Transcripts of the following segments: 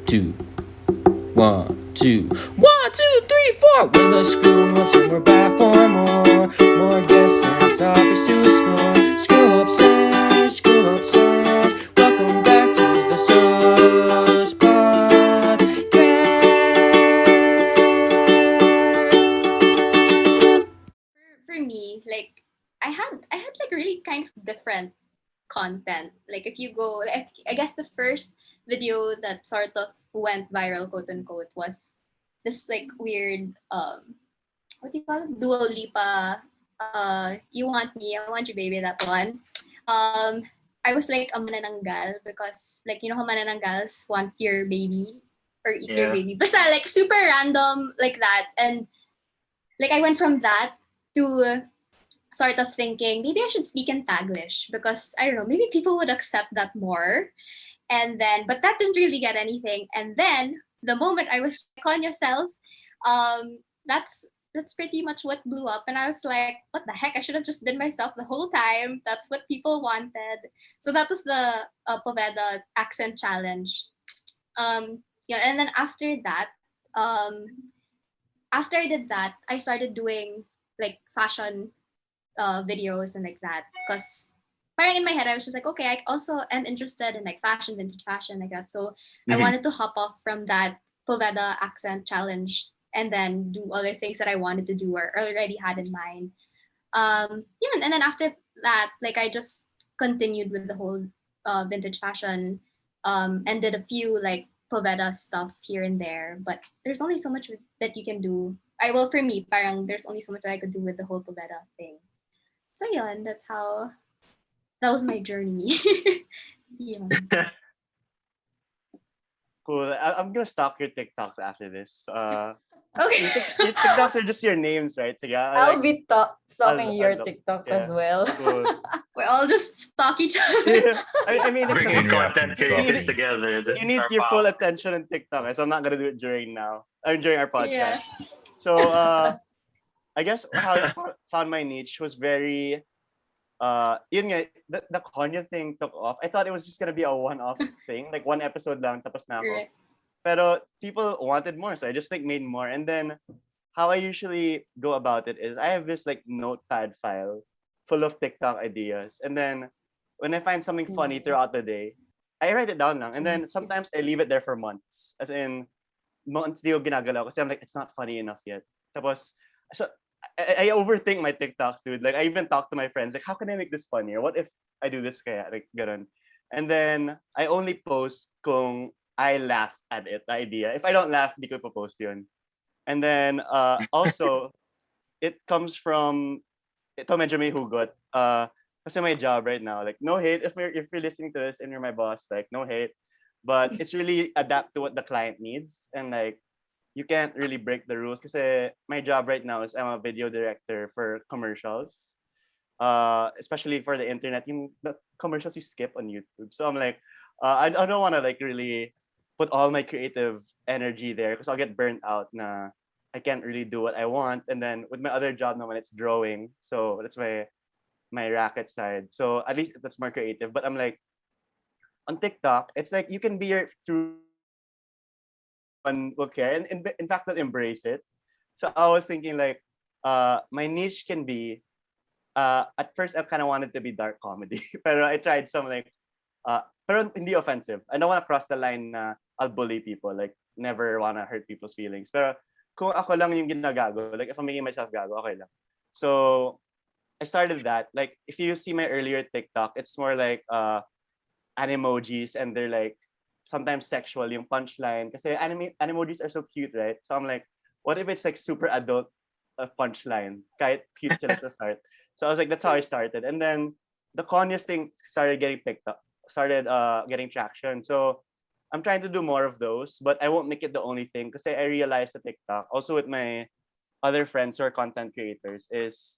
two. 1, 2, 1, 2, 3, 4. Well, the school notes and we're back for more. More guests and topics to explore. School upstairs. Welcome back to the S.U.S podcast. For me, like I had like really kind of different content. Like if you go, like I guess the first video that sort of went viral, quote unquote, was this like weird what do you call it? Dua Lipa. You want me, I want you, baby. That one. Um, I was like a manananggal because like you know how manananggals want your baby or eat your Yeah. baby. Basta like super random like that, and like I went from that to sort of thinking maybe I should speak in Taglish because I don't know, maybe people would accept that more. And then, but that didn't really get anything. And then the moment I was like, on yourself, that's pretty much what blew up. And I was like, what the heck? I should have just been myself the whole time. That's what people wanted. So that was the Poveda accent challenge. Yeah, and then after I did that, I started doing like fashion videos and like that because parang in my head I was just like, okay, I also am interested in like fashion, vintage fashion, like that. So I Mm-hmm. wanted to hop off from that Poveda accent challenge and then do other things that I wanted to do or already had in mind. Yeah, and then after that, like I just continued with the whole vintage fashion and did a few like Poveda stuff here and there. But there's only so much that you can do. I will for me, parang there's only so much that I could do with the whole Poveda thing. So yeah, and that was my journey. Yeah. Cool. I'm gonna stalk your TikToks after this. Okay. Your TikToks are just your names, right? So yeah, I'll be I'll, stalking your I'll, TikToks as yeah, well. cool. We all just stalk each other. Yeah. I mean, it's Bringing just, content creators you, together. This you is need our your full power. attention on TikTok, so I'm not gonna do it during our Yeah. podcast. So I guess how I found my niche was very yun nga, the Konya thing took off. I thought it was just gonna be a one-off thing, like one episode lang tapos na ako. Right. Pero people wanted more, so I just like made more. And then how I usually go about it is I have this like notepad file full of TikTok ideas. And then when I find something funny throughout the day, I write it down lang. And then sometimes I leave it there for months. As in, months di ko ginagalaw kasi I'm like, it's not funny enough yet. Tapos, so I overthink my TikToks, dude. Like I even talk to my friends, like, how can I make this funnier? What if I do this kaya? Like, ganun. And then I only post kung I laugh at it, the idea. If I don't laugh, di ko post yun. And then also, it comes from, ito medyo may hugot. Kasi my job right now, like, no hate if you're listening to this and you're my boss, like, no hate. But it's really adapt to what the client needs. And like, you can't really break the rules because my job right now is I'm a video director for commercials, especially for the internet, the commercials you skip on YouTube. So I'm like, I don't want to like really put all my creative energy there because I'll get burnt out. Na I can't really do what I want. And then with my other job now, when it's drawing, so that's my racket side. So at least that's more creative. But I'm like on TikTok, it's like you can be your true one will care and in fact they'll embrace it. So I was thinking like my niche can be at first I kind of wanted to be dark comedy but I tried some like pero hindi offensive. I don't want to cross the line na I'll bully people, like never want to hurt people's feelings. Pero kung ako lang yung ginagago, like if I'm making myself gago, okay lang. So I started that. Like if you see my earlier TikTok, it's more like animojis and they're like sometimes sexual yung punchline kasi animojis are so cute, right? So I'm like, what if it's like super adult punchline kahit cute sila sa start. So I was like, that's how I started. And then the Conyas thing started getting picked up, started getting traction. So I'm trying to do more of those, but I won't make it the only thing because I realized the TikTok also with my other friends who are content creators is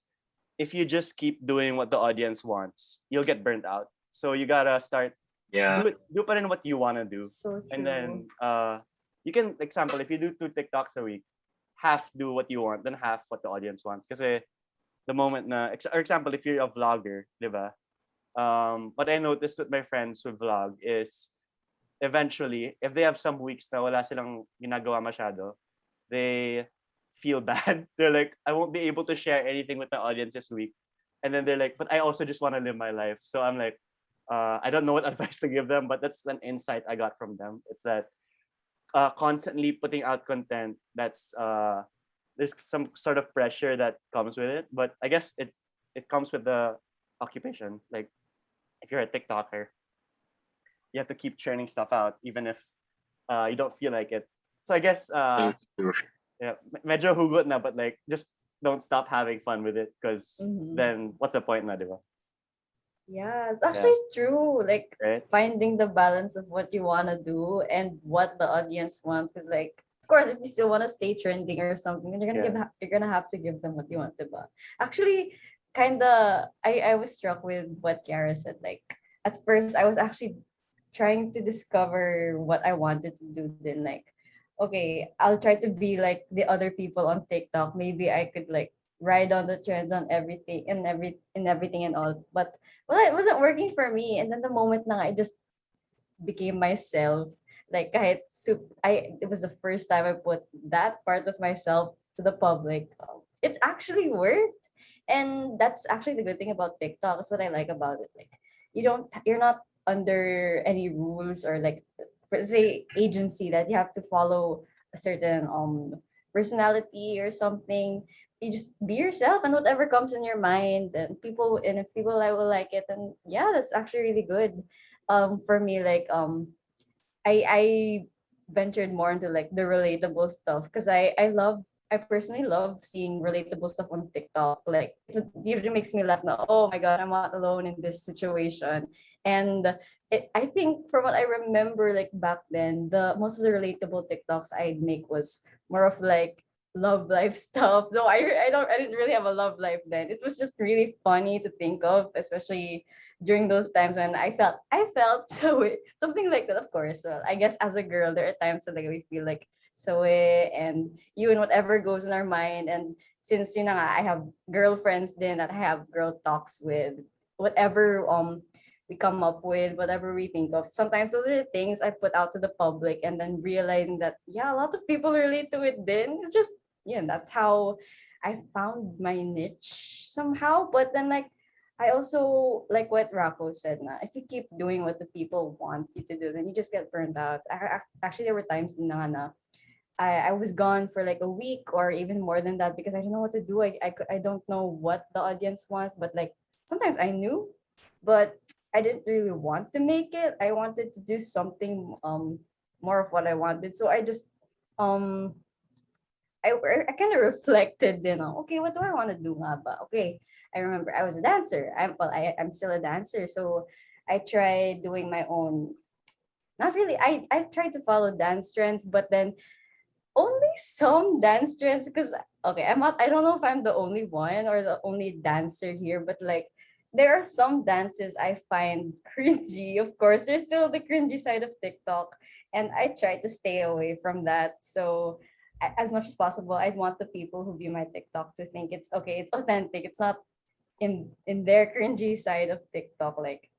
if you just keep doing what the audience wants, you'll get burnt out. So you gotta start Yeah. do pa rin what you wanna do. So true. And then you can example if you do 2 TikToks a week, half do what you want, then half what the audience wants. Kasi the moment na or example if you're a vlogger, di ba? What I noticed with my friends who vlog is eventually, if they have some weeks na wala silang ginagawa masyado, they feel bad. They're like, I won't be able to share anything with my audience this week. And then they're like, but I also just want to live my life. So I'm like, I don't know what advice to give them, but that's an insight I got from them. It's that constantly putting out content, that's there's some sort of pressure that comes with it. But I guess it comes with the occupation. Like if you're a TikToker, you have to keep churning stuff out, even if you don't feel like it. So I guess That's true. yeah, medyo hugot na, but like just don't stop having fun with it, because then what's the point na, di ba? Yeah, it's actually true. Like Right? finding the balance of what you want to do and what the audience wants. Because like, of course, if you still want to stay trending or something, then you're gonna have to give them what you want, diba? Actually, kinda, I was struck with what Kiara said. Like at first, I was actually trying to discover what I wanted to do. Then like, okay, I'll try to be like the other people on TikTok. Maybe I could like ride on the trends on everything and everything and all. But well, it wasn't working for me. And then the moment na I just became myself. Like kahit it was the first time I put that part of myself to the public. It actually worked. And that's actually the good thing about TikTok. That's what I like about it. Like you're not under any rules or like per se agency that you have to follow a certain personality or something. You just be yourself and whatever comes in your mind, and if people I will like it, then yeah, that's actually really good. For me, like I ventured more into like the relatable stuff because I personally love seeing relatable stuff on TikTok. Like it usually makes me laugh now. Oh my god, I'm not alone in this situation. And I think from what I remember, like back then, the most of the relatable TikToks I'd make was more of like love life stuff. Though I didn't really have a love life then. It was just really funny to think of, especially during those times when I felt so something like that. Of course, I guess as a girl, there are times that like we feel like so and you and whatever goes in our mind. And since you know I have girlfriends then that I have girl talks with, whatever we come up with, whatever we think of. Sometimes those are the things I put out to the public, and then realizing that yeah, a lot of people relate to it. Then it's just yeah, that's how I found my niche somehow. But then like I also like what Raco said. Na, if you keep doing what the people want you to do, then you just get burned out. Actually, there were times na I was gone for like a week or even more than that because I didn't know what to do. I don't know what the audience wants, but like sometimes I knew, but I didn't really want to make it. I wanted to do something more of what I wanted. So I just um I kind of reflected, okay, what do I want to do nga ba? Okay, I remember I was a dancer. I'm still a dancer. So I tried doing my own, not really, I tried to follow dance trends, but then only some dance trends because okay, I don't know if I'm the only one or the only dancer here, but like there are some dances I find cringy. Of course, there's still the cringy side of TikTok, and I try to stay away from that. So as much as possible, I want the people who view my TikTok to think it's okay, it's authentic. It's not in their cringy side of TikTok. Like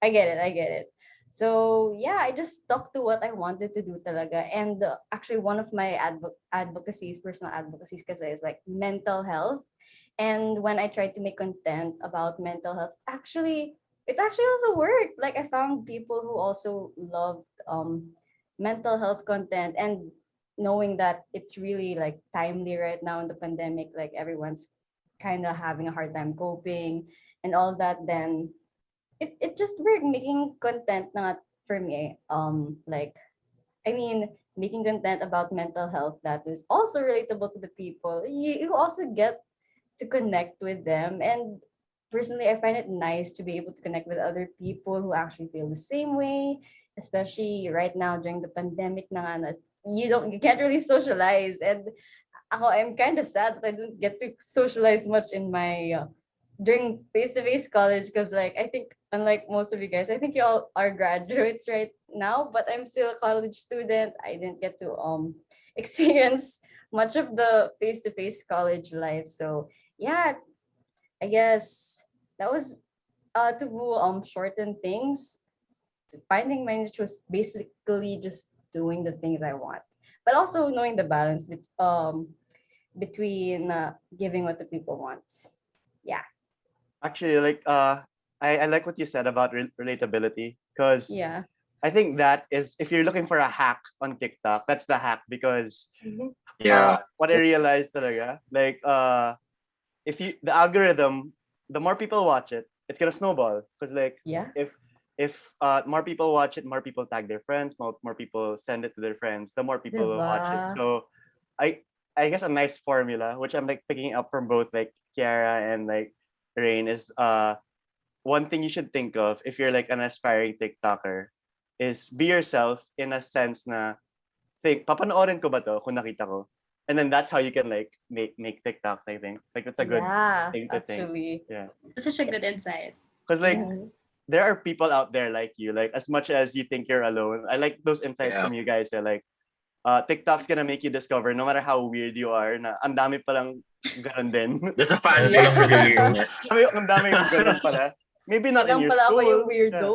I get it. So yeah, I just stuck to what I wanted to do talaga. And actually one of my advocacies, personal advocacies kasi is like mental health. And when I tried to make content about mental health, it actually also worked. Like I found people who also loved mental health content, and knowing that it's really like timely right now in the pandemic, like everyone's kind of having a hard time coping and all that, then it just worked making content not for me. Like I mean making content about mental health that was also relatable to the people. You also get to connect with them. And personally I find it nice to be able to connect with other people who actually feel the same way, especially right now during the pandemic na nga na you can't really socialize. And I'm kind of sad that I didn't get to socialize much in my during face-to-face college because like I think unlike most of you guys, I think you all are graduates right now, but I'm still a college student. I didn't get to experience much of the face-to-face college life. So yeah, I guess that was to shorten things. finding my niche was basically just doing the things I want, but also knowing the balance between giving what the people want. Yeah, Actually, like I like what you said about relatability, because yeah. I think that is, if you're looking for a hack on TikTok, that's the hack. Because Yeah. what I realized talaga, like if you, the algorithm, the more people watch it, it's gonna snowball. Because like Yeah. if more people watch it, more people tag their friends, more people send it to their friends, the more people will watch it. Diba? So I I guess a nice formula, which I'm like picking up from both like Kiara and like Rain, is one thing you should think of if you're like an aspiring TikToker is be yourself, in a sense na think, papanoorin ko ba to kung nakita ko? And then that's how you can like make TikToks, I think. Like it's a good Yeah, thing to think. actually. Yeah. That's such a good insight. Because like Mhm. there are people out there like you, like as much as you think you're alone. I like those insights Yeah. from you guys. Yeah, like TikTok's gonna make you discover, no matter how weird you are, na ang dami palang ganun din. There's a fan Yeah. base for the weirdness. Ang dami yung ganun pala. Maybe not in Lang your pala ako yung school. weirdo.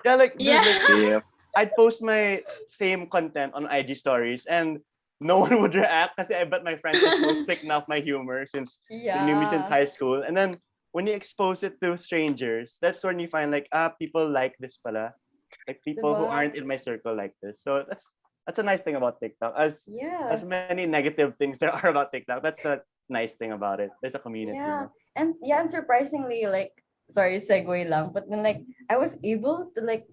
Yeah, like dude, Yeah. like Yeah. I'd post my same content on IG stories and no one would react kasi I bet my friends are so sick now of my humor since they knew me since Yeah. high school. And then when you expose it to strangers, that's when you find like, people like this pala. Like people who Diba? aren't in my circle like this. So that's a nice thing about TikTok. As Yeah. many negative things there are about TikTok, that's the nice thing about it. There's a community. Yeah. No? And surprisingly, like, sorry, segue lang, but then like I was able to like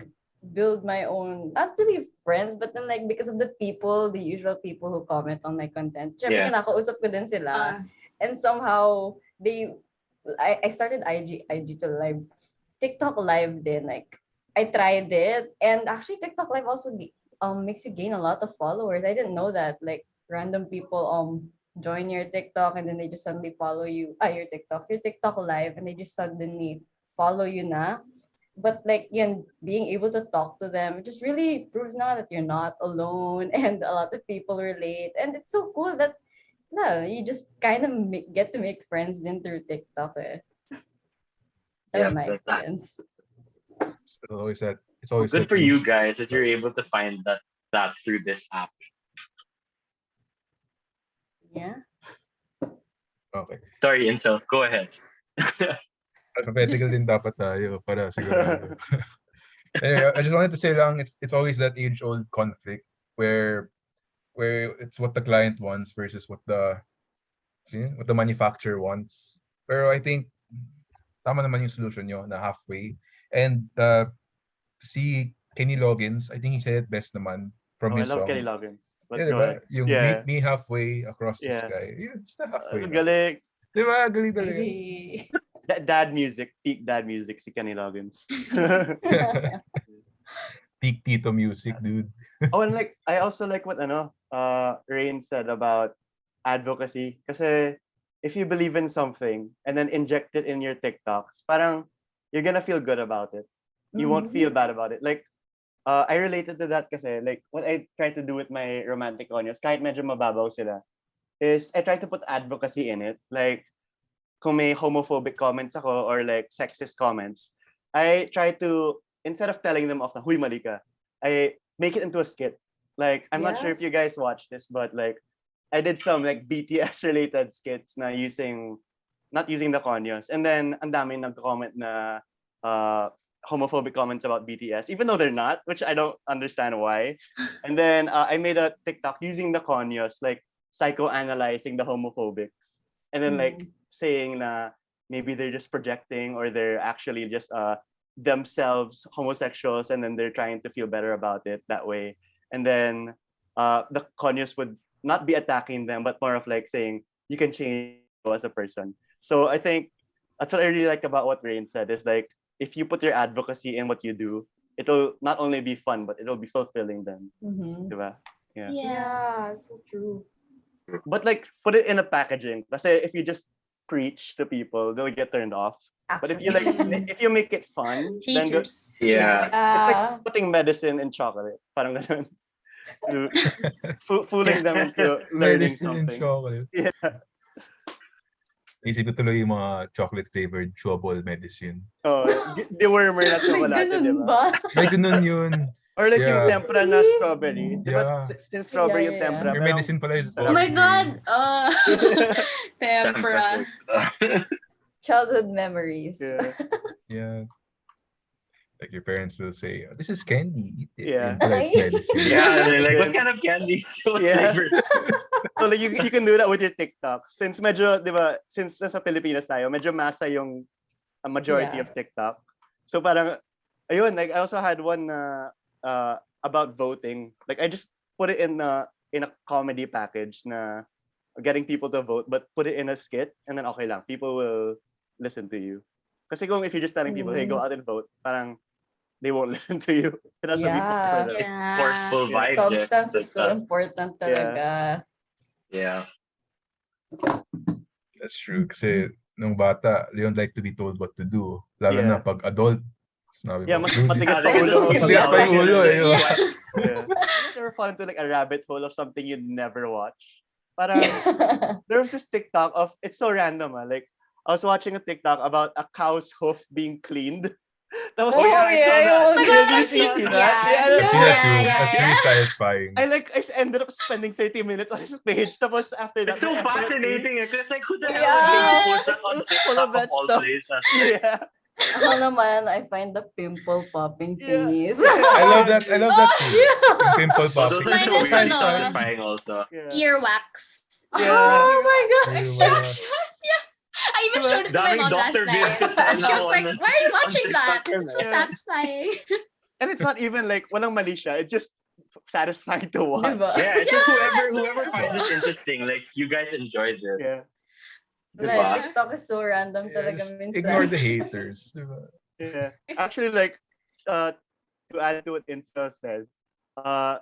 build my own, not really friends, but then like because of the people, the usual people who comment on my content. Syempre, Yeah. kinakausap ko din sila. Uh, And somehow I started IG to live, TikTok live din. Like I tried it, and actually TikTok live also makes you gain a lot of followers. I didn't know that. Like random people join your TikTok and then they just suddenly follow you. Your TikTok live, and they just suddenly follow you na. But like being able to talk to them, it just really proves now that you're not alone, and a lot of people relate, and it's so cool that no, you just kind of get to make friends then through TikTok. Eh. That Yeah, was my that's that. experience. It's always that. It's Well, always good that for you huge- guys that you're able to find that through this app. Yeah. Okay. Sorry, Incel. Go ahead. Alphabetical din dapat tayo para sigurado. Anyway, I just wanted to say lang, it's always that age-old conflict where it's what the client wants versus what the manufacturer wants. Pero I think tama naman yung solution nyo na halfway. And si Kenny Loggins, I think he said it best naman from Oh, I his love song. Kenny Loggins. But Yeah, go diba? ahead. Yung Yeah. meet me halfway across the Yeah. sky. Yeah, it's not halfway. Ang lang. galing. Diba? Galing talaga. Hey. Dad music, peak dad music si Kenny Loggins. Peak Tito music, dude. Oh, and like I also like what Rain said about advocacy. Kasi if you believe in something and then inject it in your TikToks, parang you're gonna feel good about it. You won't feel bad about it. Like I related to that kasi like what I try to do with my romantic onions, kahit medyo mababaw sila, is I try to put advocacy in it. Like kung may homophobic comments ako or like sexist comments, I try to, instead of telling them off na, huy, mali ka, I make it into a skit. Like, I'm not Yeah. sure if you guys watch this, but like, I did some like BTS related skits na not using the conyos. And then, ang dami nag-comment na homophobic comments about BTS, even though they're not, which I don't understand why. And then, I made a TikTok using the conyos, like, psychoanalyzing the homophobics. And then, like, saying na maybe they're just projecting or they're actually just themselves homosexuals, and then they're trying to feel better about it that way. And then the conyos would not be attacking them, but more of like saying you can change as a person. So I think that's what I really like about what Rain said, is like if you put your advocacy in what you do, it'll not only be fun, but it'll be fulfilling then. Diba? Yeah. Yeah, it's so true. But like put it in a packaging. Kasi if you just preach to people, they'll get turned off. But if you like, Actually. if you make it fun, then Haters. Yeah. it's like putting medicine in chocolate. Parang ganun. Fooling them into learning Medicine and something. chocolate. Yeah. Isip ko tuloy yung mga chocolate-flavored chewable medicine. Oh, dewormer na May chocolate, di ganun ba? ba? May ganun yun. Or like yung Yeah. tempura na strawberry. Di ba? Yeah. Since strawberry yung Yeah. tempura. Your Pero medicine pala is Oh my strawberry. God! Tempura. Childhood memories. yeah. Yeah. Like your parents will say, "Oh, this is candy. Eat it." Yeah. Yun pala, it's medicine. Yeah, and they're like, what kind of candy? What Yeah. flavor? So like you can do that with your TikTok. Since medyo, di ba, since nasa Pilipinas tayo, medyo masa yung a majority Yeah. of TikTok. So parang, ayun, like I also had one about voting. Like I just put it in a comedy package na getting people to vote, but put it in a skit, and then okay lang, people will listen to you. Kasi kung if you're just telling people, hey, go out and vote, parang they won't listen to you. It has to be Yeah. for them. Yeah. Forceful Yeah. vibes. Substance Like is so that. important talaga. Yeah. That's true. Kasi nung bata, they don't like to be told what to do. Lalo Yeah. na pag adult. Sinabi Yeah, mo, mas "Do this." matigas Yeah, pa they ulo mo. just Matigas pa yung ulo, eh. Yeah. Yeah. You guys ever fall into like a rabbit hole of something you'd never watch? Parang, there was this TikTok of, it's so random, like, I was watching a TikTok about a cow's hoof being cleaned. That was Oh, yeah, I saw yeah, that. oh Oh my Yeah, God, did I you see. see that? Yeah. Yeah, I see that Yeah, too. yeah, That's yeah. really satisfying. I just ended up spending 30 minutes on his page. Tapos after that, It's so my FYP, fascinating. It's like, who the hell Yeah. would make post that It on was full of TikTok that of all stuff. places? Yeah. Ako naman, I find the pimple popping Yeah. thingies. I love that. I love that too. Yung pimple Oh, those popping. are Mine so is weirdly ano, satisfying also. Yeah. Earwax. Yeah. Oh my God. Extraction. Yeah. I even Diba? showed it to my Daming mom last Dr. night. Beers And she now was like, on- why are you on watching that? TikTok, It's so yeah. satisfying. And it's not even like, walang mali siya. It's just satisfying to watch. Diba? Yeah, it's just Yes! whoever finds it interesting, like you guys enjoyed it. Yeah. Like, Diba? TikTok is so random talaga Yes. minsan. Ignore the haters. Diba? Yeah. Actually, like, to add to what Insta said,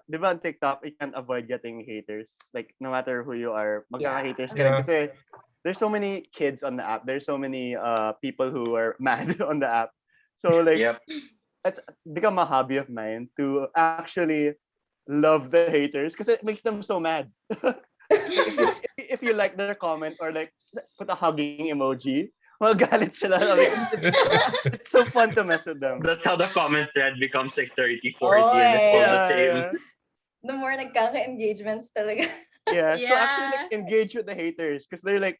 di ba on TikTok, you can't avoid getting haters. Like, no matter who you are, magkaka-haters ka rin. Yeah. Kasi there's so many kids on the app. There's so many people who are mad on the app. So, like, Yep. it's become a hobby of mine to actually love the haters because it makes them so mad. if you like their comment or like put a hugging emoji, magalit sila. Like, it's so fun to mess with them. That's how the comment thread becomes like 30, 40, Oh, and it's all the Yeah, same. yeah. The more nagkaka-engagements talaga. Yeah, so actually Yeah. like engage with the haters because they're like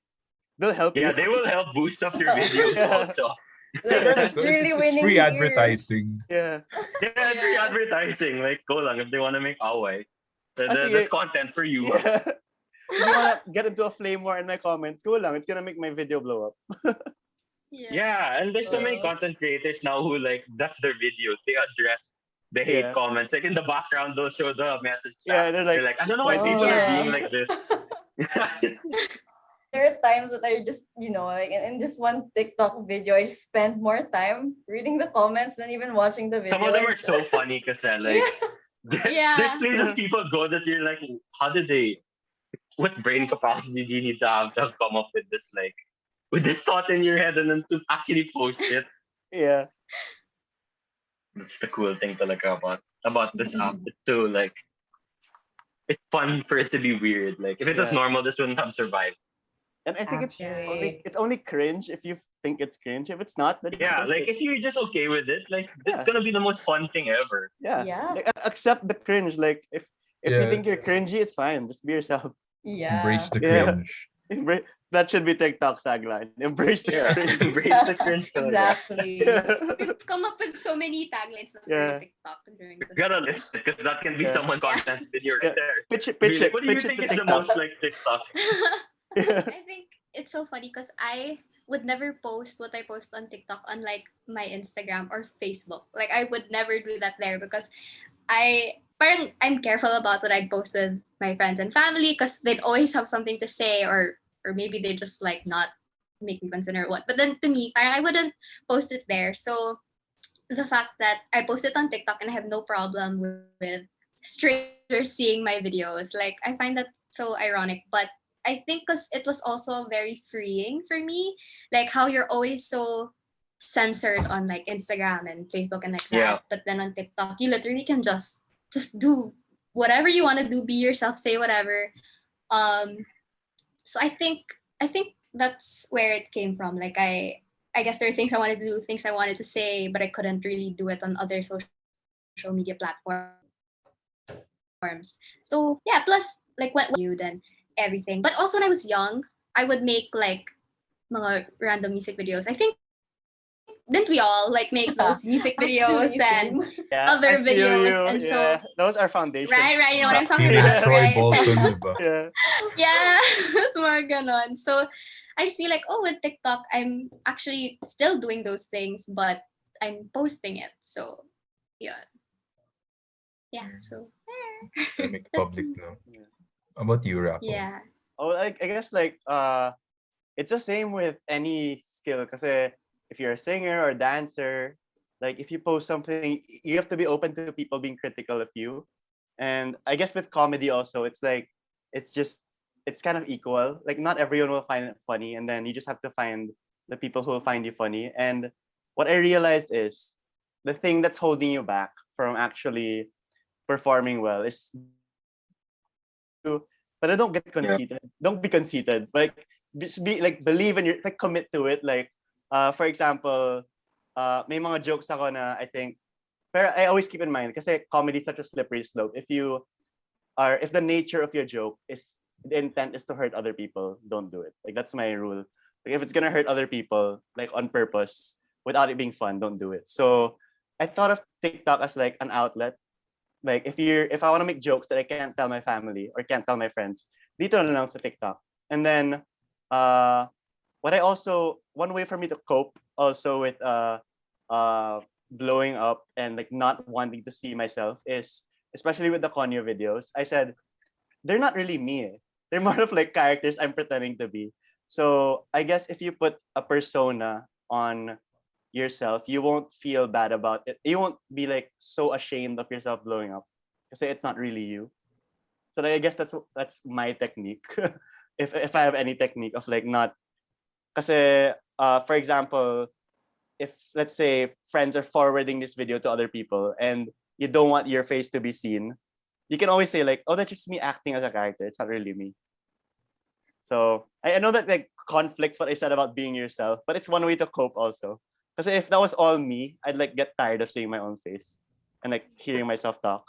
they'll help Yeah, you. they will help boost up your videos Yeah. also. Like, it's really It's winning free here. advertising. Yeah. Yeah, it's free Yeah. advertising. Like, go lang if they want to make away. Kasi, That's content for you. Yeah. If you wanna get into a flame war in my comments, go lang. It's gonna make my video blow up. Yeah, and there's so many content creators now who like that's their videos. They address the hate Yeah. comments. Like in the background, they'll show the message. Yeah, chat. they're like, I don't know why people are being like this. There are times that I just, like in this one TikTok video, I just spent more time reading the comments than even watching the video. Some of them are so funny because like Yeah. there's places people go that you're like, how did they? What brain capacity do you need to have come up with this like with this thought in your head and then to actually post it? yeah. That's the cool thing talaga about this app. It's so like it's fun for it to be weird. Like if it was Yeah. normal, this wouldn't have survived. And I think Actually. it's only cringe if you think it's cringe. If it's not, then Yeah, it's like okay. if you're just okay with it, like Yeah. it's gonna be the most fun thing ever. Yeah. Yeah. Like, accept the cringe. Like if you Yeah. think you're cringy, it's fine. Just be yourself. Yeah. Embrace the Yeah. cringe. That should be TikTok's tagline. Embrace the Yeah. cringe. Embrace the cringe. talaga. Exactly. We've come up with so many taglines for Yeah. TikTok during You this gotta time. list it because that can be Yeah. someone content video Yeah. right there. Pitch it, Be pitch like, it, what do you pitch it think to is the TikTok. most like TikTok? Yeah. I think it's so funny because I would never post what I post on TikTok on like my Instagram or Facebook. Like I would never do that there because I'm careful about what I post with my friends and family because they'd always have something to say or maybe they just like not make me consider what. But then to me, parang I wouldn't post it there. So the fact that I post it on TikTok and I have no problem with strangers seeing my videos, like I find that so ironic. But I think because it was also very freeing for me, like how you're always so censored on like Instagram and Facebook and like that. Yeah. But then on TikTok, you literally can just do whatever you want to do, be yourself, say whatever. So I think that's where it came from. Like I guess there are things I wanted to do, things I wanted to say, but I couldn't really do it on other social media platforms. So yeah, plus like when you then everything. But also when I was young, I would make like mga random music videos. I think didn't we all like make those music videos Actually, and same. Yeah, other I feel videos? you. And so Yeah, that was our foundation. right, you know what I'm talking Feeling about, Troy right? Bolton, diba? Yeah. Yeah, it's more ganon. So I just feel like, oh, with TikTok, I'm actually still doing those things, but I'm posting it. So yeah, so You make it that's public me. now. Yeah. How about you, Raco? Yeah. Oh, like I guess like it's the same with any skill. Because if you're a singer or dancer, like if you post something, you have to be open to people being critical of you. And I guess with comedy also, it's like it's just it's kind of equal. Like not everyone will find it funny, and then you just have to find the people who will find you funny. And what I realized is the thing that's holding you back from actually performing well is but I don't get Yeah. conceited. Don't be conceited. Like just be like believe in your like commit to it. Like for example, may mga jokes ako na I think but I always keep in mind because comedy is such a slippery slope. If the nature of your joke is the intent is to hurt other people, don't do it. Like that's my rule. Like if it's gonna hurt other people, like on purpose, without it being fun, don't do it. So I thought of TikTok as like an outlet. Like if I want to make jokes that I can't tell my family or can't tell my friends, dito na lang sa TikTok. And then what I also one way for me to cope also with blowing up and like not wanting to see myself is especially with the Konyo videos. I said they're not really me. They're more of like characters I'm pretending to be. So I guess if you put a persona on yourself, you won't feel bad about it. You won't be like so ashamed of yourself blowing up because it's not really you. So I guess that's my technique. If I have any technique of like not, because for example, if let's say friends are forwarding this video to other people and you don't want your face to be seen, you can always say like, oh, that's just me acting as a character. It's not really me. So I know that like conflicts what I said about being yourself, but it's one way to cope also. Because if that was all me, I'd like get tired of seeing my own face and like hearing myself talk.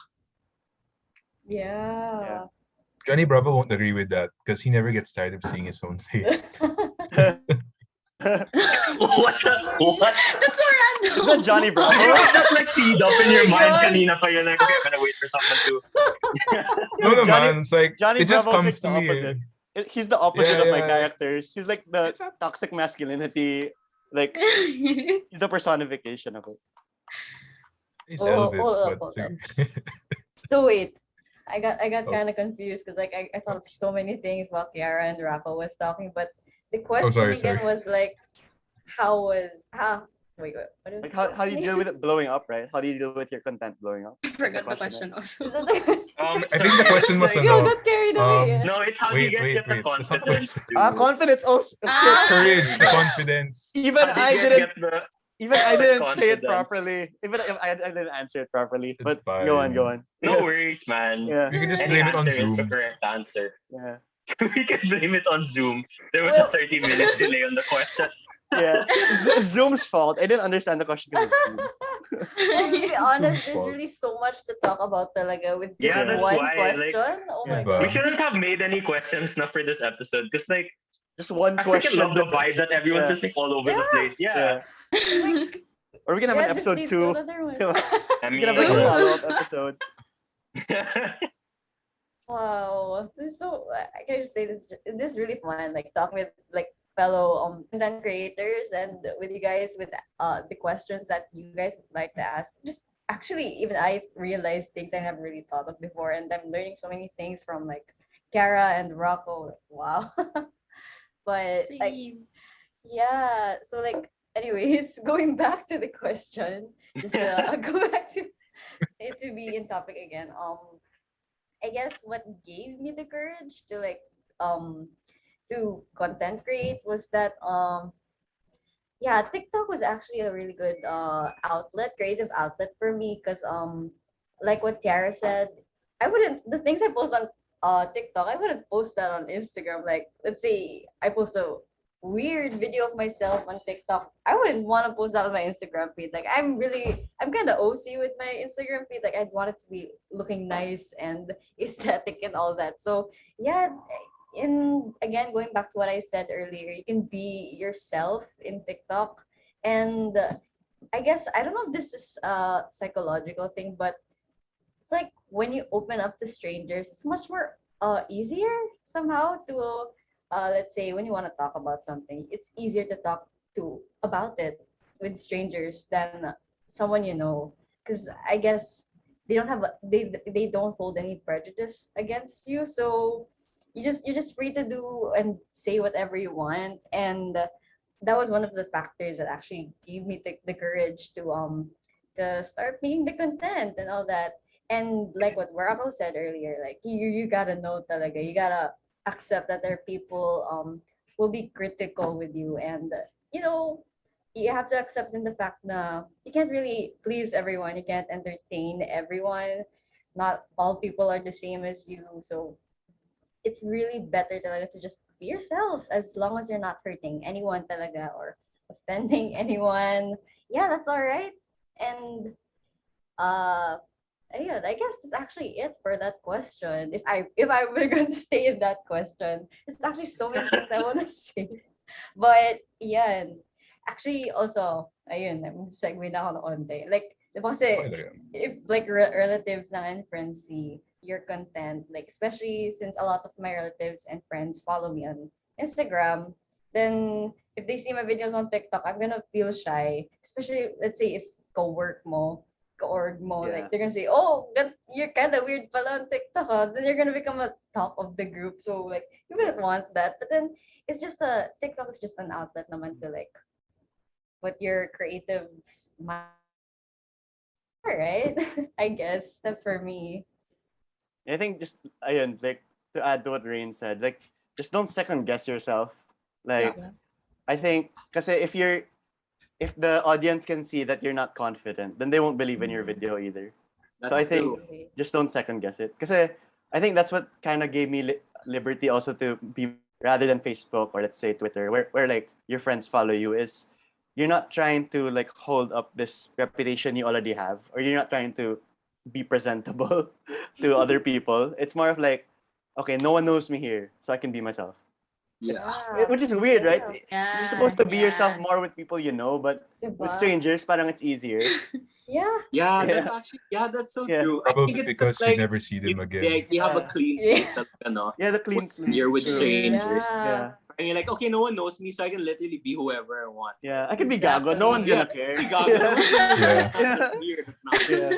Yeah. Johnny Bravo won't agree with that because he never gets tired of seeing his own face. What? What? That's so Is random. that Johnny Why Bravo? was that like teed up in your Oh my mind gosh. kanina pa yun? Like, okay, I'm gonna wait for someone to... No, no, Johnny man. It's like Johnny it just Bravo's comes like to the me. opposite. He's the opposite of my Yeah. characters. He's like the It's not- toxic masculinity. Like he's the personification of it. He's Oh, Elvis, hold up, but hold up. So wait, I got Oh. kind of confused because like I thought of so many things while Chiara and Raco was talking, but the Oh, question sorry, again sorry. was like, wait, what was Like the how do you question deal with it blowing up, right? How do you deal with your content blowing up? I forgot the question right? also. Is that the- I think the question was We all ano, got carried away. um, No, it's how do you wait, guys get the wait. That's not the confidence question. to... Confidence also. Ah. Courage, confidence. Even How do I you didn't get the... even I didn't say it confidence? properly. Even if I didn't answer it properly. It's But fine. go on. No worries, man. Yeah. We can just Any blame it on answer is the Zoom. correct answer. Yeah. We can blame it on Zoom. There was Well- a 30-minute delay on the question. Yeah. It's Zoom's fault. I didn't understand the question because of Zoom. Well, to be honest, there's fault. really so much to talk about talaga with just Yeah, that's one why, like, question. Oh my Yeah. We god. shouldn't have made any questions now for this episode because, like, Just one I freaking question. love the vibe that everyone's Yeah. just like all over the Yeah. place. Yeah. Like, Or we can have yeah, an just episode needs 2. another one. I We mean, can have like a Ooh. follow-up episode. Wow, this is so. I can just say this. This is really fun. Like talking with like fellow content creators and with you guys with the questions that you guys would like to ask. Just actually, even I realized things I never really thought of before, and I'm learning so many things from like Chiara and Rocco. Like, wow. But like, See. yeah. So like, anyways, going back to the question, just to go back to it to be in topic again. I guess what gave me the courage to like to content create was that yeah, TikTok was actually a really good creative outlet for me because like what Kara said, I wouldn't the things I post on TikTok, I wouldn't post that on Instagram. Like let's say I post a weird video of myself on TikTok, I wouldn't want to post that on my Instagram feed. Like I'm kind of OC with my Instagram feed. Like I'd want it to be looking nice and aesthetic and all that. So yeah, in again going back to what I said earlier, you can be yourself in TikTok, and I guess I don't know if this is a psychological thing, but it's like when you open up to strangers, it's much more easier somehow to let's say when you want to talk about something, it's easier to talk to about it with strangers than someone you know, because I guess they don't have they don't hold any prejudice against you, so you're just free to do and say whatever you want. And that was one of the factors that actually gave me the courage to start making the content and all that. And like what Raco said earlier, like you gotta know talaga, you gotta accept that there are people will be critical with you, and you know you have to accept in the fact that you can't really please everyone, you can't entertain everyone, not all people are the same as you. So it's really better talaga to just be yourself as long as you're not hurting anyone talaga or offending anyone. Yeah, that's all right. And uh yeah, I guess that's actually it for that question. If I were going to stay in that question, there's actually so many things I want to say. But yeah, and actually also, ayun, segue na ako ng onte. Like, di ba kasi, Okay lang yan. if like relatives na and friends see your content, like especially since a lot of my relatives and friends follow me on Instagram, then if they see my videos on TikTok, I'm gonna feel shy. Especially, let's say if co-work mo, co-org mo, Yeah. like they're gonna say, oh, you're kind of weird pala on TikTok, huh? Then you're gonna become a top of the group. So like, you wouldn't want that. But then it's just TikTok is just an outlet naman to like what your creative mind, right? I guess that's for me. I think just ayun, like to add to what Rain said, like just don't second guess yourself. Like Yeah. I think because if the audience can see that you're not confident, then they won't believe in your video either. That's I think true. just don't second guess it. Because I think that's what kind of gave me liberty also to be rather than Facebook or let's say Twitter, where like your friends follow you, is you're not trying to like hold up this reputation you already have, or you're not trying to be presentable to other people. It's more of like, okay, no one knows me here, so I can be myself. Yeah. Which is weird, right? Yeah. You're supposed to be yourself yeah. more with people you know, but with Diba? strangers, parang it's easier. Yeah. Yeah, Yeah. that's actually that's so Yeah. true. I think Probably it's because you like never see them again. like you have a Yeah. clean Yeah. slate talaga, no? Yeah, the clean When slate. you're with True. strangers. Yeah. And you're like, okay, no one knows me, so I can literally be whoever I want. Yeah. I can be gago. No one's Yeah, gonna care. be gago. Yeah. That's weird. It's not Yeah.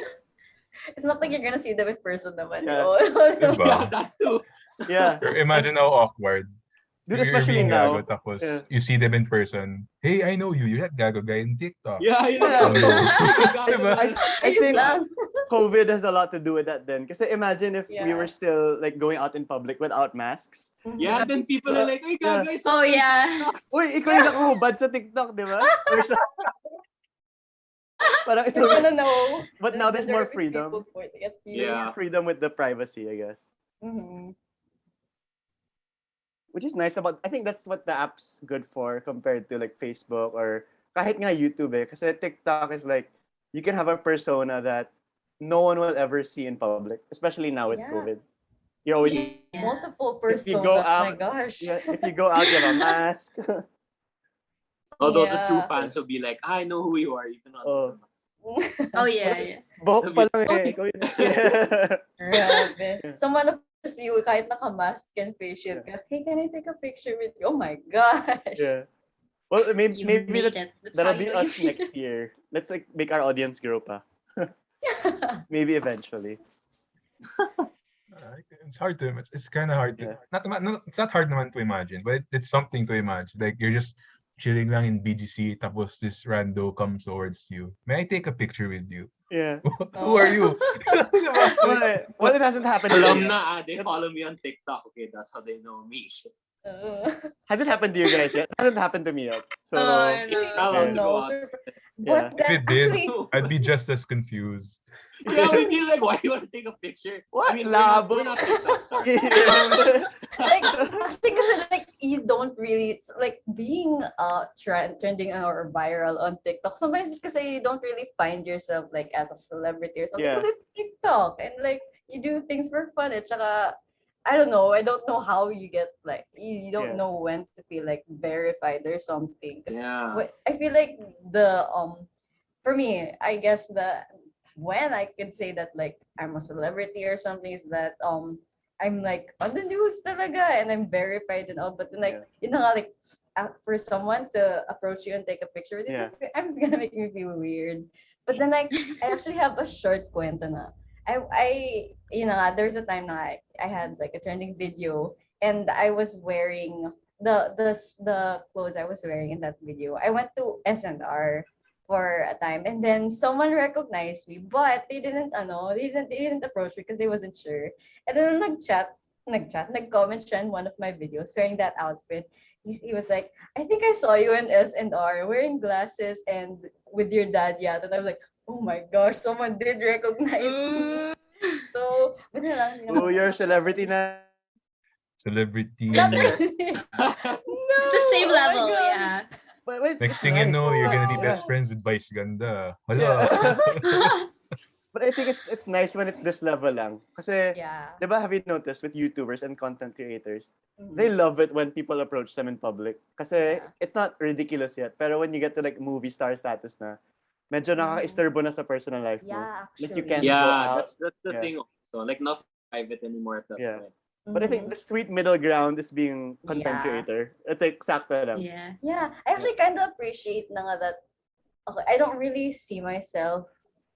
It's not like you're gonna see them in person naman. Yeah. Oh. Diba? Yeah, that too. Yeah. Or imagine how awkward. Dude, You're especially being now. gago, tapos Yeah. you see them in person. Hey, I know you. You're that gago guy in TikTok. Yeah, you Yeah. know. Diba? I think lang. COVID has a lot to do with that then. Because imagine if we Yeah. were still like going out in public without masks. Yeah, then people are like, hey, Yeah. gago, Oh yeah. Uy, ikaw yung nakahubad sa TikTok, di ba? Or sa... Parang it's You're a... gonna know. But now there's more freedom. Yeah. There's more freedom with the privacy, I guess. Mm-hmm. Which is nice about, I think that's what the app's good for compared to like Facebook or kahit nga YouTube eh. Kasi TikTok is like, you can have a persona that no one will ever see in public, especially now with Yeah. COVID. You're always, Yeah. Multiple If you go personas, my out- gosh. yeah, if you go out, you have a mask. Although the true Yeah. fans will be like, I know who you are, even on Oh. Oh yeah. Yeah. Buhok pa lang eh. Ikaw yun. Yeah. Grabe. Someone will see you kahit naka-mask and face shield ka. Hey, can I take a picture with you? Oh my gosh. Yeah. Well, maybe, You maybe made that, it. That's that'll how be you know us you- next year. Let's like make our audience grow pa. Maybe eventually. It's hard to. It's kind of hard to. Yeah. It's not hard naman to imagine, but it's something to imagine. Like you're just chilling lang in BGC, tapos this rando comes towards you. May I take a picture with you? Yeah. Who are you? Well, it hasn't happened to Alam you. na, they follow me on TikTok. Okay, that's how they know me. Has it happened to you guys yet? It hasn't happened to me yet. So Oh, Allowed to Yeah. go out. But If then, it did, actually, I'd be just as confused. Yeah, we'd be like, why do you want to take a picture? What? I mean, Labo. we're not TikTok stars. like, actually, kasi like, you don't really like being trending or viral on TikTok. Sometimes because you don't really find yourself like as a celebrity or something Yeah. because it's TikTok and like you do things for fun. At saka, I don't know. I don't know how you get like you don't Yeah. know when to feel like verified or something. 'Cause Yeah. I feel like the for me, I guess when I could say that like I'm a celebrity or something is that I'm like on the news talaga and I'm verified and all, but then like Yeah. you know like for someone to approach you and take a picture, Yeah. I'm just gonna make me feel weird. But then like I actually have a short kwento na. I you know there's a time na I had like a trending video and I was wearing the clothes I was wearing in that video. I went to S&R for a time and then someone recognized me but they didn't approach me because they wasn't sure and then nag-comment siya in one of my videos wearing that outfit. He was like, I think I saw you in S&R wearing glasses and with your dad yata. And I was like, oh my gosh, someone did recognize me. So but then lang, Oh, you're a celebrity na. Celebrity. not really. No, It's the same oh my level, gosh. yeah. But wait, Next it's thing you nice. know, It's you're not, gonna be yeah. best friends with Vice Ganda. Yeah. Hala. But I think it's nice when it's this level lang. Kasi, Yeah. diba, have you noticed with YouTubers and content creators, Mhm. they love it when people approach them in public. Kasi Yeah. it's not ridiculous yet. Pero when you get to like movie star status na, medyo Mhm. nakaka-isturbo na sa personal life mo. Yeah, Like you actually. can't go Yeah, out. that's the Yeah. thing also. Like not private anymore at that Yeah. point. But I think Mhm. the sweet middle ground is being content Yeah. creator. It's like sakto lang. Yeah. Yeah, I actually kind of appreciate na nga that okay, I don't really see myself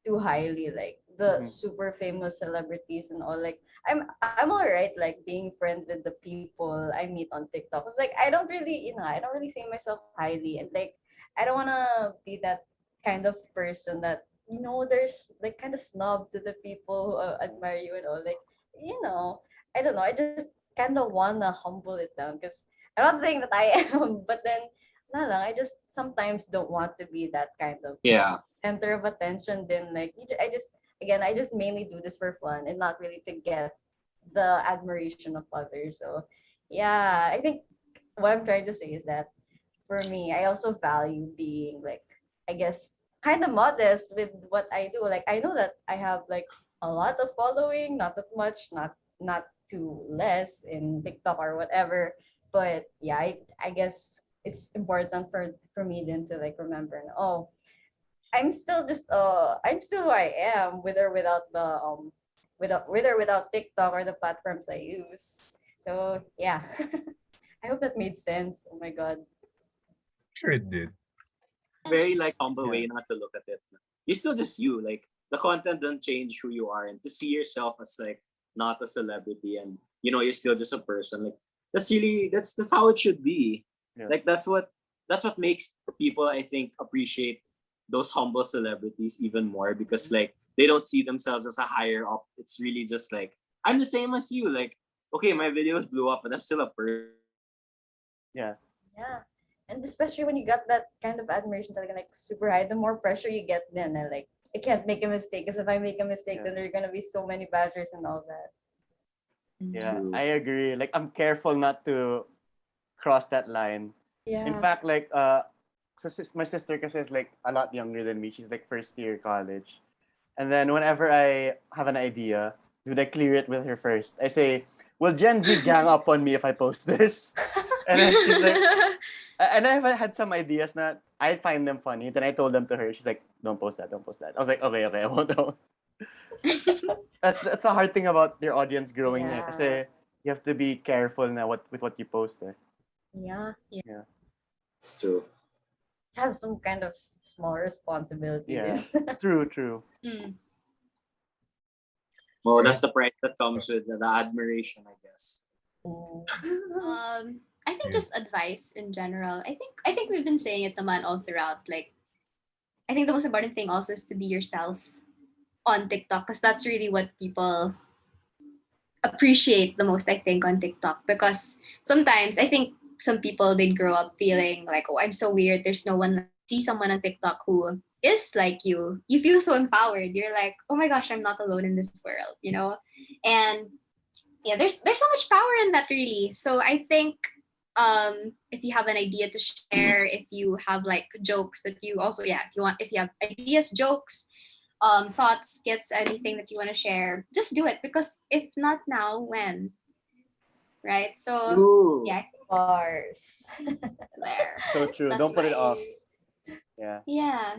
too highly like the Mhm. super famous celebrities and all. Like I'm alright like being friends with the people I meet on TikTok. It's like I don't really I don't really see myself highly and like I don't wanna be that kind of person that there's like kind of snob to the people who admire you and all. Like I don't know. I just kind of wanna humble it down because I'm not saying that I am, but then I just sometimes don't want to be that kind of Yeah. center of attention. Then like I just mainly do this for fun and not really to get the admiration of others. So yeah, I think what I'm trying to say is that for me, I also value being like I guess kind of modest with what I do. Like I know that I have like a lot of following, not that much, not too less in TikTok or whatever. But yeah, I guess it's important for me then to like remember, oh, I'm still who I am with or without the with or without TikTok or the platforms I use. So yeah. I hope that made sense. Oh my god. Sure it did. Very like humble Yeah. way not to look at it. You're still just you. Like the content doesn't change who you are, and to see yourself as like not a celebrity and you're still just a person. Like that's how it should be. Yeah. Like that's what makes people I think appreciate those humble celebrities even more because like they don't see themselves as a higher up. It's really just like I'm the same as you. Like okay, my videos blew up, but I'm still a person. Yeah. Yeah. And especially when you got that kind of admiration that like super high, the more pressure you get then like I can't make a mistake because if I make a mistake Yeah. then there are gonna be so many bashers and all that. Yeah, True. I agree. Like I'm careful not to cross that line. Yeah. In fact, like my sister kasi is like a lot younger than me. She's like first year college. And then whenever I have an idea, do I clear it with her first? I say, "Will Gen Z gang up on me if I post this?" And then she's like, and I've had some ideas that I find them funny. Then I told them to her. She's like, "Don't post that. Don't post that." I was like, "Okay, okay, I won't." That's a hard thing about your audience growing na, kasi you have to be careful na with what you post. Eh. Yeah. It's true. It has some kind of small responsibility. Yeah. Then. True. Mm. Well, that's the price that comes with the admiration, I guess. I think Yeah. just advice in general. I think we've been saying it naman all throughout. Like I think the most important thing also is to be yourself on TikTok because that's really what people appreciate the most, I think, on TikTok. Because sometimes I think some people they grow up feeling like, oh, I'm so weird. There's no one see someone on TikTok who is like you. You feel so empowered. You're like, oh my gosh, I'm not alone in this world. And yeah, there's so much power in that really. So I think if you have an idea to share, if you have like jokes that you also, yeah, if you have ideas, jokes, thoughts, skits, anything that you want to share, just do it, because if not now, when? Right? So True. yeah, Bars. there. So true. That's Don't put it off. Right. Yeah. Yeah,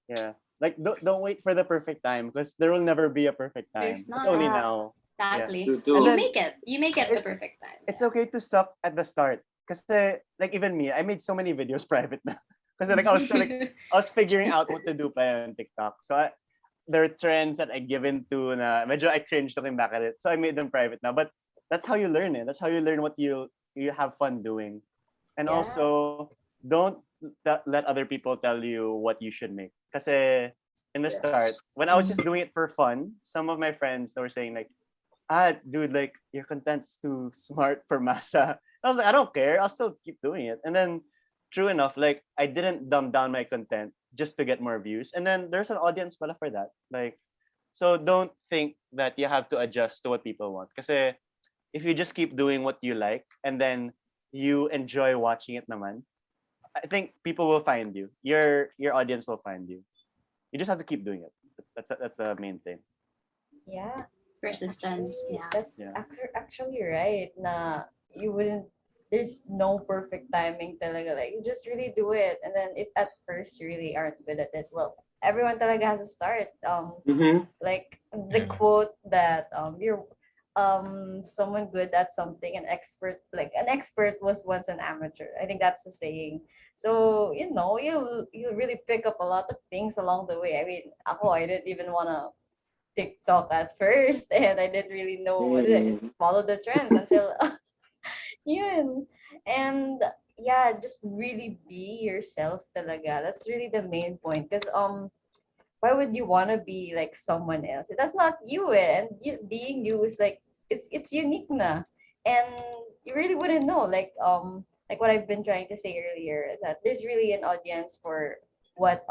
Yeah. Like don't wait for the perfect time because there will never be a perfect time. there's It's not. only Yeah. now. Exactly. True And too. You then make it. You make it the it- perfect time. it's okay to suck at the start. Because like even me, I made so many videos private now. Because like I was figuring out what to do pa on TikTok. So there are trends that I give into na medyo I cringe looking back at it. So I made them private now. But that's how you learn it. That's how you learn what you have fun doing. And Yeah. also don't let other people tell you what you should make. Kasi in the start, when I was just doing it for fun, some of my friends they were saying like, dude, like your content's too smart for masa. I was like, I don't care. I'll still keep doing it. And then, true enough, like I didn't dumb down my content just to get more views. And then there's an audience pala for that. Like, so don't think that you have to adjust to what people want. Because if you just keep doing what you like and then you enjoy watching it naman, I think people will find you. Your audience will find you. You just have to keep doing it. That's the main thing. Yeah. Persistence. Actually, Yeah. that's Yeah. actually right. Na you wouldn't. There's no perfect timing talaga. Like you just really do it, and then if at first you really aren't good at it, well, everyone talaga has a start. Mm-hmm. Like the Yeah. quote that you're someone good at something, an expert was once an amateur. I think that's the saying. So you really pick up a lot of things along the way. I mean, I didn't even wanna TikTok at first, and I didn't really know what it is. I just follow the trends until yun. And yeah, just really be yourself talaga. That's really the main point. Because why would you wanna be like someone else? That's not you, and being you is like it's unique na. And you really wouldn't know. Like what I've been trying to say earlier is that there's really an audience for what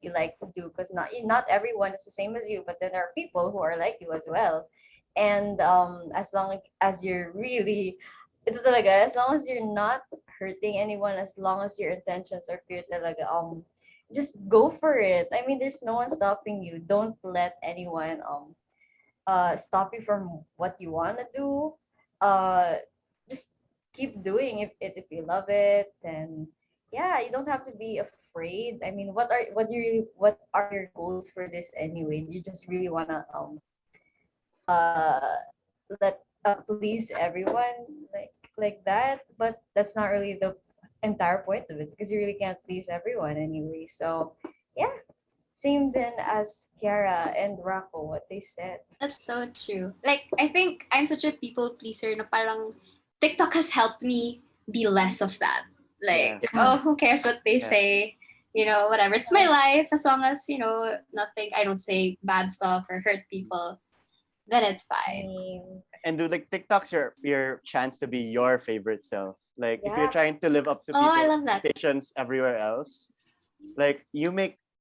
you like to do, because not everyone is the same as you, but then there are people who are like you as well. And as long as you're really ito talaga, as long as you're not hurting anyone, as long as your intentions are pure talaga, just go for it. I mean, there's no one stopping you. Don't let anyone stop you from what you want to do. Just keep doing if you love it. Then yeah, you don't have to be afraid. I mean, what are your goals for this anyway? You just really wanna uh let please everyone, like that, but that's not really the entire point of it, because you really can't please everyone anyway. So yeah, same then as Kiara and Raco, what they said. That's so true. Like, I think I'm such a people pleaser na parang TikTok has helped me be less of that. Yeah. Like, oh, who cares what they Yeah. say? You know, whatever. It's my life. As long as, nothing, I don't say bad stuff or hurt people, then it's fine. Same. And do like TikTok's your chance to be your favorite self. Like if you're Yeah. trying to live up to Oh, I people's love that. expectations everywhere else, like you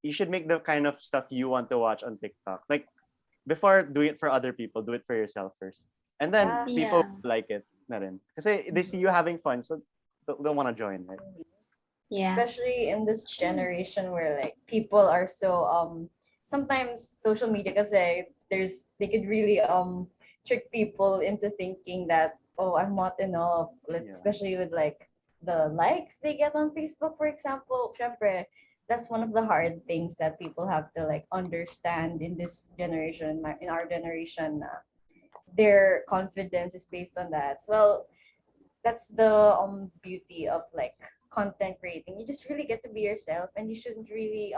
should make the kind of stuff you want to watch on TikTok. Like before doing it for other people, do it for yourself first. And then Yeah. people Yeah. like it na rin. Kasi they see you having fun, so they'll want to join, right? Yeah. Especially in this True. generation where like people are so sometimes social media, kasi they could really trick people into thinking that, oh, I'm not enough. Yeah. Especially with like the likes they get on Facebook, for example. Syempre, that's one of the hard things that people have to like understand in this generation, in our generation. Their confidence is based on that. Well, that's the beauty of like content creating. You just really get to be yourself, and you shouldn't really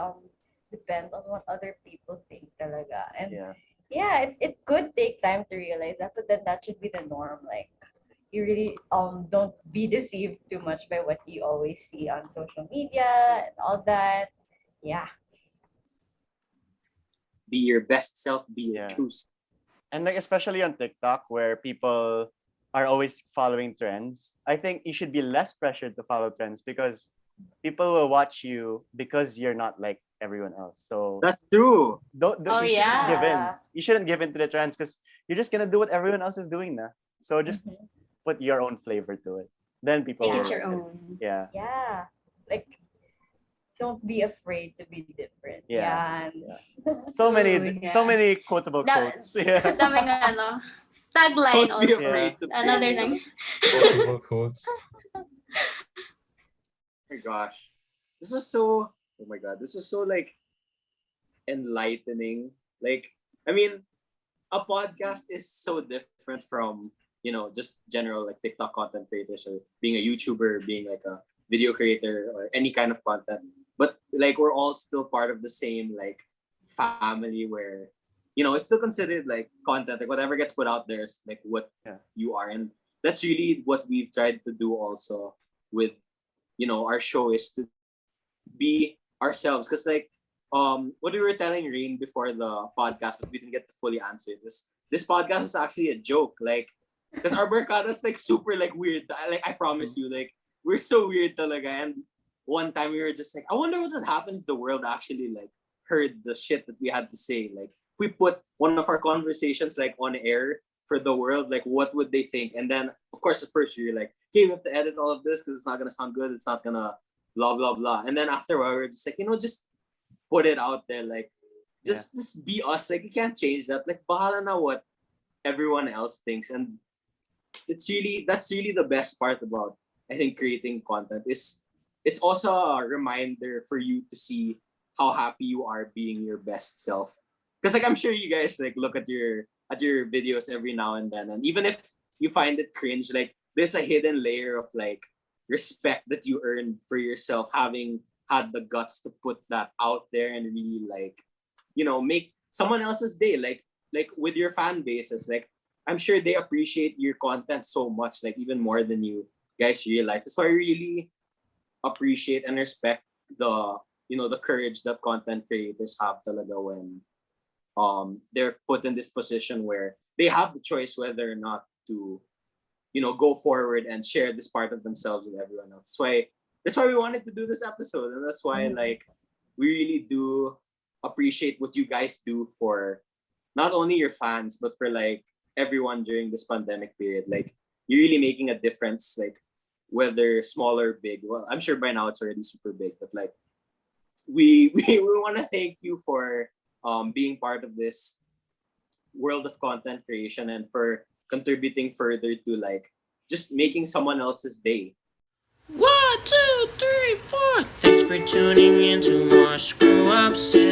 depend on what other people think talaga. And Yeah. yeah, it could take time to realize that, but then that should be the norm. Like you really don't be deceived too much by what you always see on social media and all that. Yeah. Be your best self. Be your Yeah. true self. And like especially on TikTok where people are always following trends, I think you should be less pressured to follow trends because people will watch you because you're not like everyone else. So That's true. Oh, you shouldn't give in. yeah. You shouldn't give in to the trends because you're just gonna do what everyone else is doing now. So just Mhm. put your own flavor to it. then people Make will it your like it. own. Yeah. Yeah. Like, don't be afraid to be different. Yeah. Yeah. So Ooh, many yeah. so many quotable Da- quotes. Yeah. Daming tagline Don't be also. afraid to Another fail. thing. Quotable quotes. Oh my gosh. This was so, oh my god, this was so like enlightening. Like, I mean, a podcast is so different from, just general like TikTok content creators or being a YouTuber, being like a video creator or any kind of content. But like we're all still part of the same like family where, it's still considered like content, like whatever gets put out there is like what Yeah. you are. And that's really what we've tried to do also with, our show is to be ourselves. Because like what we were telling Rain before the podcast, but we didn't get to fully answer this podcast is actually a joke. Like, because our barkada is like super like weird. Like I promise you, like we're so weird talaga. And one time we were just like, I wonder what would happen if the world actually like heard the shit that we had to say. Like if we put one of our conversations like on air for the world, like what would they think? And then of course at first you're like, okay, we have to edit all of this because it's not gonna sound good. It's not gonna blah blah blah. And then after a while we're just like, just put it out there. Like just be us. Like you can't change that. Like bahala na what everyone else thinks. And that's really the best part about I think creating content is it's also a reminder for you to see how happy you are being your best self. Because like I'm sure you guys like look at your videos every now and then, and even if you find it cringe, like there's a hidden layer of like respect that you earned for yourself having had the guts to put that out there and really like make someone else's day, like with your fan bases. Like I'm sure they appreciate your content so much, like even more than you guys realize. That's why I really appreciate and respect the the courage that content creators have talaga when they're put in this position where they have the choice whether or not to go forward and share this part of themselves with everyone else. That's why we wanted to do this episode, and that's why like we really do appreciate what you guys do for not only your fans but for like everyone during this pandemic period. Like you're really making a difference, like whether small or big. Well, I'm sure by now it's already super big, but like we want to thank you for being part of this world of content creation and for contributing further to like just making someone else's day. 1, 2, 3, 4. Thanks for tuning in to more Screw Up City.